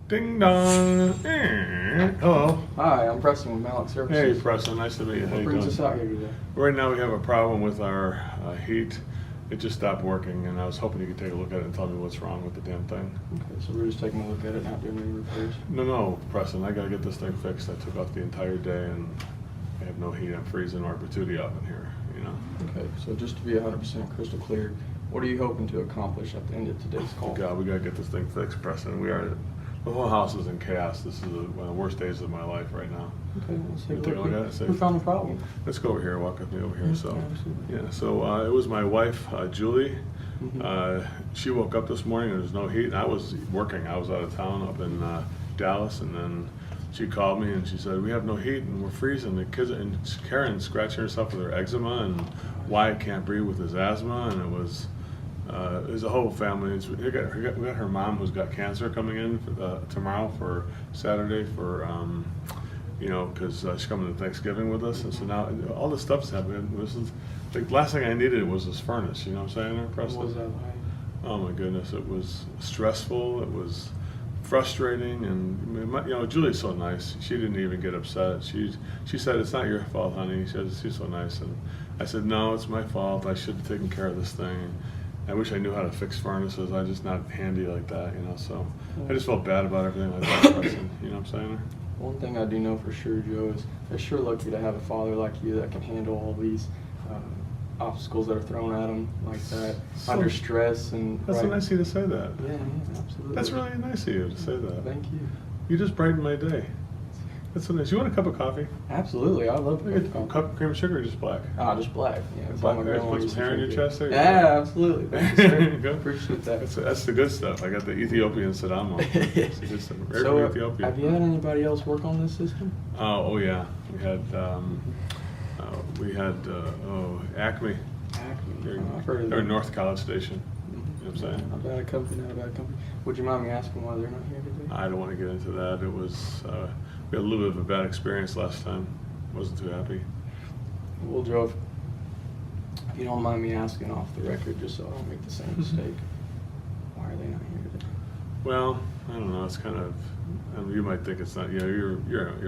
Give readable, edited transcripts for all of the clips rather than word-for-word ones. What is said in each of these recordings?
Ding dong. Hello. Hi, I'm Preston with Malik Hey, Services. Preston. Nice to meet you. How What you brings doing? us out here today? Right now we have a problem with our heat. It just stopped working, and I was hoping you could take a look at it and tell me what's wrong with the damn thing. Okay, so we're just taking a look at it, not doing any repairs. No, Preston. I gotta get this thing fixed. I took off the entire day, and I have no heat. I'm freezing our patootie oven here. You know. Okay, so just to be 100% crystal clear, what are you hoping to accomplish at the end of today's call? God, we gotta get this thing fixed, Preston. The whole house is in chaos. This is one of the worst days of my life right now. Okay, let's take Take a a look look. at it, Who found the problem? Let's go over here. Walk with me over here. So, absolutely. yeah. So it was my wife, Julie. Mhm. She woke up this morning and there's no heat. And I was working. I was out of town up in Dallas, and then she called me and she said, "We have no heat and we're freezing." The kids and Karen's scratching herself with her eczema, and Wyatt can't breathe with his asthma, and it was a whole family. We got her mom who's got cancer coming in for, tomorrow for Saturday for. Because she's coming to Thanksgiving with us, and so now all this stuff's happening. This is the last thing I needed was this furnace. You know what I'm saying, there, Preston? What was that like? Oh my goodness, it was stressful. It was frustrating, and Julie's so nice. She didn't even get upset. She said, "It's not your fault, honey." She said, "She's so nice," and I said, "No, it's my fault. I should have taken care of this thing." I wish I knew how to fix furnaces. I'm just not handy like that, So I just felt bad about everything like that, Preston. You know what I'm saying? One thing I do know for sure, Joe, is they're sure lucky to have a father like you that can handle all these obstacles that are thrown at them like that, under stress and. That's so nice of you to say that. Yeah, absolutely. That's really nice of you to say that. Thank you. You just brightened my day. That's so nice. You want a cup of coffee? Absolutely, I love Can I get a cup of cream of sugar or just black? Ah, just black. Yeah, that's all Black my rice, grandma put used some to hair in your drink it. chest there? Yeah, absolutely. Thank you, sir. Good. Appreciate that. That's the good stuff. I got the Ethiopian Sadamo. It's the good stuff. Very So, good Ethiopia. have you had anybody else work on this system? Oh yeah, we had Acme. Acme. I've heard of They're them. North College Station. You know what I'm saying? Not a bad company, not a bad company. Would you mind me asking why they're not here today? I don't want to get into that. It was we had a little bit of a bad experience last time. Wasn't too happy. Well, Joe, if you don't mind me asking off the record, just so I don't make the same mistake, why are they not here today? Well, I don't know. It's kind of, you might think it's not. You're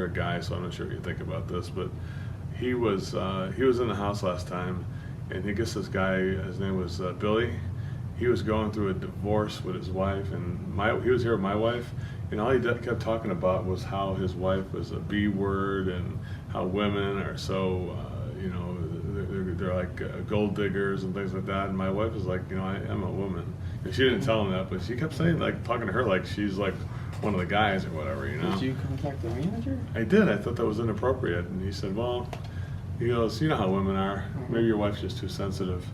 a guy, so I'm not sure what you think about this. But he was in the house last time, and he gets this guy. His name was Billy. He was going through a divorce with his wife, and he was here with my wife, and all he kept talking about was how his wife was a B word, and how women are so, they're like gold diggers and things like that. And my wife was like, I'm a woman. And she didn't tell him that, but she kept saying, like, talking to her like she's like one of the guys or whatever, Did you contact the manager? I did. I thought that was inappropriate. And he said, well, he goes, you know how women are. Maybe your wife's just too sensitive.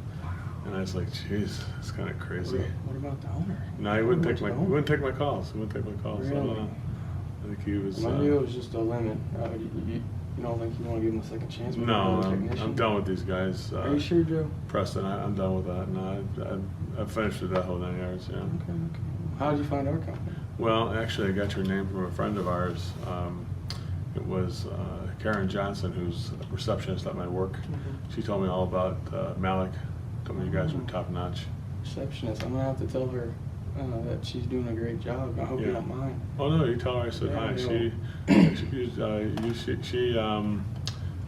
And I was like, jeez, it's kind of crazy. What about the owner? No, he wouldn't take my calls. He wouldn't take my calls. Really? I don't know. I think he was. I knew it was just a limit. You don't think you want to give him a second chance? with No, another I'm technician? done with these guys. Are you sure, Joe? Preston, I'm done with that. No, I've finished with that whole 9 yards. Yeah. Okay. How did you find our company? Well, actually, I got your name from a friend of ours. It was Karen Johnson, who's a receptionist at my work. She told me all about Malik. Told me you guys were top notch. Receptionist. I'm gonna have to tell her that she's doing a great job. I hope you don't mind. Oh no, you tell her I said Yeah, hi. I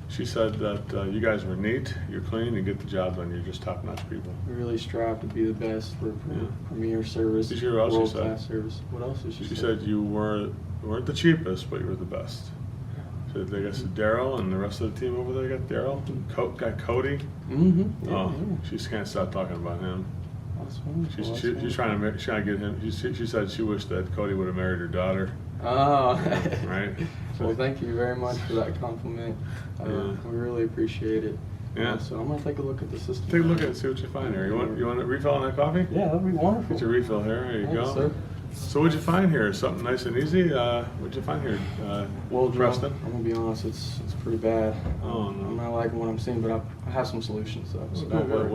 She said that you guys were neat, you're clean, you get the job done. You're just top notch people. We really strive to be the best for premier service, Did you hear what else she said? world-class service. What else did she say? She said you weren't the cheapest, but you were the best. So they got Daryl and the rest of the team over there. Got Daryl, got Cody. Mm-hmm. Oh, she just can't stop talking about him. That's wonderful. She's trying to get him. She said she wished that Cody would have married her daughter. Oh. Right. Well, thank you very much for that compliment. We really appreciate it. Yeah. So I'm gonna take a look at the system. Take a look at it and see what you find here. You want a refill on that coffee? Yeah, that'd be wonderful. Get your refill here. There you Thanks, go. sir. So what'd you find here? Something nice and easy? What'd you find here, Well, Joe, Preston? I'm gonna be honest. It's pretty bad. Oh, no. I'm not liking what I'm seeing, but I have some solutions though. So Oh, don't good, good. worry.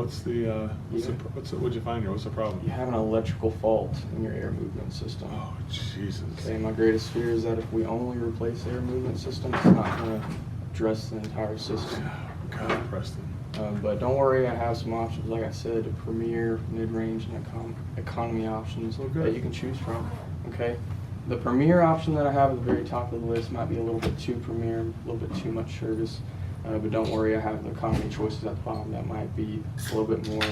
What'd you find here? What's the problem? You have an electrical fault in your air movement system. Oh, Jesus. Okay, my greatest fear is that if we only replace the air movement system, it's not gonna address the entire system. God, Preston. But don't worry, I have some options. Like I said, premier, mid-range, and economy options Oh, good. that you can choose from. Okay. The premier option that I have at the very top of the list might be a little bit too premier, a little bit too much service. But don't worry, I have the economy choices at the bottom that might be a little bit more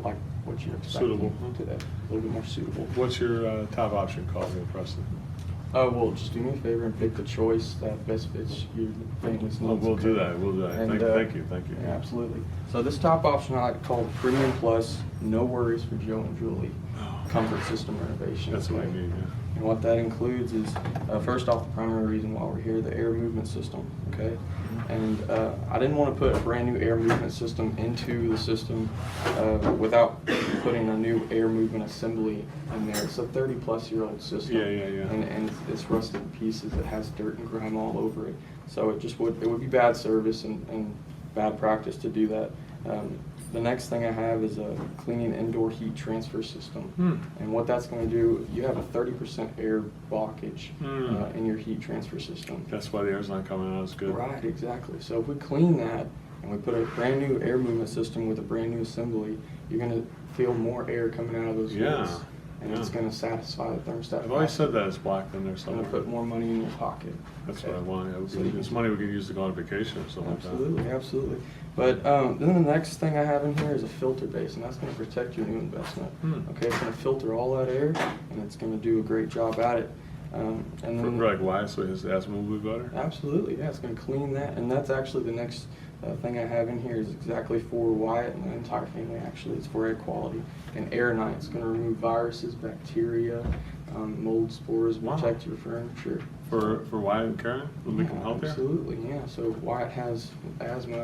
like what you're expecting Suitable. today. A little bit more suitable. What's your top option called here, Preston? Well, just do me a favor and pick the choice that best fits your family's needs. Oh, we'll do that. We'll do that. And, Thank you. Yeah, absolutely. So this top option I like to call the Premium Plus, no worries for Joe and Julie, comfort system renovation. That's what I okay? mean, yeah. And what that includes is, first off, the primary reason why we're here, the air movement system, okay? And I didn't want to put a brand new air movement system into the system without putting a new air movement assembly in there. It's a 30-plus-year-old system. Yeah. And it's rusted to pieces. It has dirt and grime all over it. So it would be bad service and bad practice to do that. The next thing I have is a cleaning indoor heat transfer system. And what that's going to do, you have a 30% air blockage in your heat transfer system. That's why the air's not coming out as good. Right, exactly. So if we clean that and we put a brand new air movement system with a brand new assembly, you're going to feel more air coming out of those vents. And it's going to satisfy the thermostat. I've always said that it's blocked in there It's going somewhere. to put more money in your pocket. That's Okay. what I want. So you It's can- money we can use to go on vacation or something like that. Absolutely, absolutely. But then the next thing I have in here is a filter base, and that's going to protect your new investment. Okay, it's going to filter all that air, and it's going to do a great job at it. And then, For like why? So his asthma will be better? absolutely, yeah, it's going to clean that, and that's actually the next thing I have in here is exactly for Wyatt and the entire family. Actually, it's for air quality and air night. It's going to remove viruses, bacteria, mold spores, Wow. protect your furniture. For Wyatt and Karen? Will make them healthier? Absolutely, yeah. So Wyatt has asthma,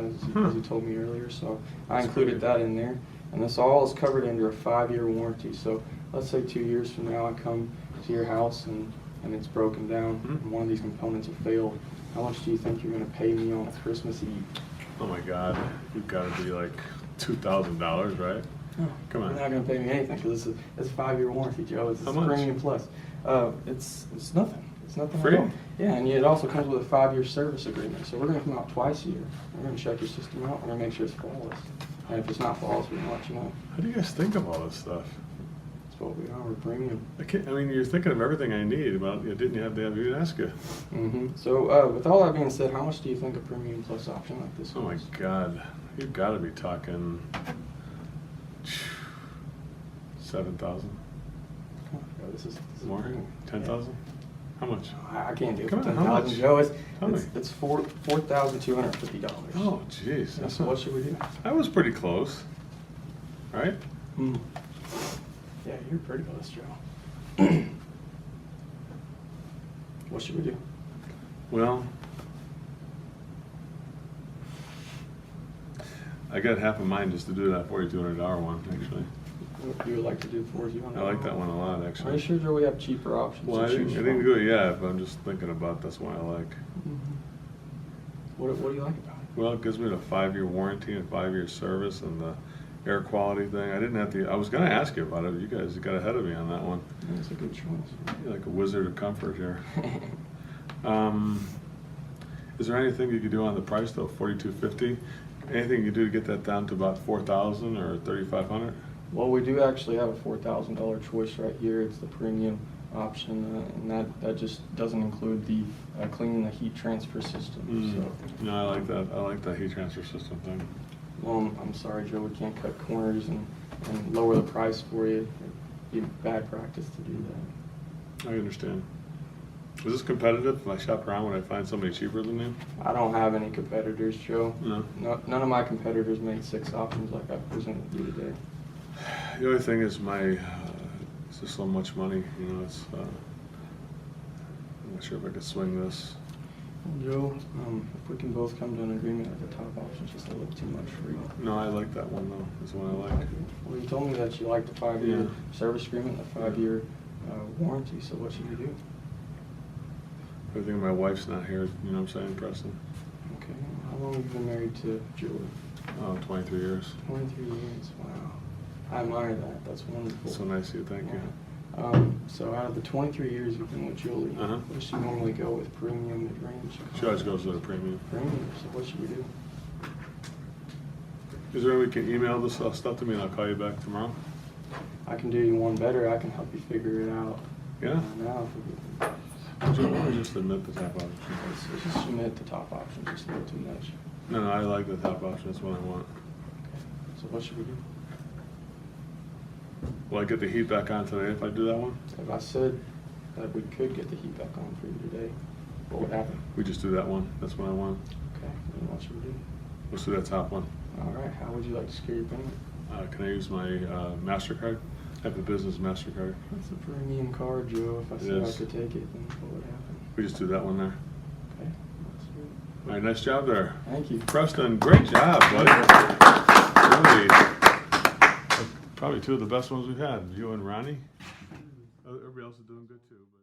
as he told me earlier, so I That's included great. that in there. And this all is covered under a 5-year warranty. So let's say 2 years from now I come to your house and it's broken down and one of these components have failed. How much do you think you're going to pay me on Christmas Eve? Oh my God, you've got to be like $2,000, right? Come on. You're not going to pay me anything because it's a 5-year warranty, Joe. It's How much? Premium Plus. It's nothing. It's nothing Free? at all. Yeah, and it also comes with a 5-year service agreement. So we're going to come out twice a year. We're going to check your system out. We're going to make sure it's flawless. And if it's not flawless, we're going to let you know. How do you guys think of all this stuff? That's what we are. We're premium. I mean, you're thinking of everything I need. Well, didn't you have to have you ask you? So with all that being said, how much do you think a Premium Plus option like this Oh my is? God, you've got to be talking 7,000 Yeah, this is more, premium. 10,000. How much? I can't do it Come for on, how 10,000, much? Joe. Tell me. It's $4,250. Oh, jeez. Yeah, so what should we do? That was pretty close, right? Yeah, you're pretty close, Joe. What should we do? Well, I got half of mine just to do that $4,200 one, actually. What you would like to do for you? I like that one a lot, Are you actually. sure, Joe, we have cheaper options? Well, I to didn't, choose I didn't from? do it yet, but I'm just thinking about that's one I like. What do you like about it? Well, it gives me the 5-year warranty and 5-year service and the air quality thing. I didn't have to, I was gonna ask you about it, but you guys got ahead of me on that one. Yeah, it's a good choice. You're like a wizard of comfort here. Is there anything you could do on the price though, $4,250? Anything you do to get that down to about 4,000 or 3,500? Well, we do actually have a $4,000 choice right here. It's the premium option, and that just doesn't include the cleaning the heat transfer system. So, No, I like that. I like that heat transfer system thing. well, I'm sorry, Joe, we can't cut corners and lower the price for you. It'd be bad practice to do that. I understand. Is this competitive? If I shop around, would I find somebody cheaper than you? I don't have any competitors, Joe. No. None of my competitors made 6 options like I presented to you today. The only thing is it's just so much money. You know, it's. I'm not sure if I could swing this. Joe, if we can both come to an agreement that the top option's just a little too much for you. No, I like that one though. That's the one I like. Well, you told me that you liked the 5-year Yeah. service agreement, the 5-year warranty, so what should we do? Everything. My wife's not here. You know what I'm saying, Preston? Okay, how long have you been married to Julie? Oh, 23 years. 23 years, wow. I admire that, that's wonderful. So nice of you. Thank you. So out of the 23 years you've been with Julie, what does she normally go with, premium, mid-range? She always goes with a premium. Premium, so what should we do? Is there a way we can email this stuff to me and I'll call you back tomorrow? I can do you one better, I can help you figure it out Yeah? Now, Would you want to just admit the top option? let's just submit the top option, just a little too much. No, I like the top option, that's what I want. Okay, so what should we do? Will I get the heat back on today if I do that one? If I said that we could get the heat back on for you today, what would happen? We just do that one, that's what I want. Okay, then what should we do? Let's do that top one. All right, how would you like to secure your payment? Can I use my MasterCard? I have a business MasterCard. That's a premium card, Joe. If I It said I is. could take it, then what would happen? We just do that one there. Okay, let's do it. All right, nice job there. Thank you. Preston, great job, buddy. Really, probably two of the best ones we've had, you and Ronnie. Everybody else is doing good too. But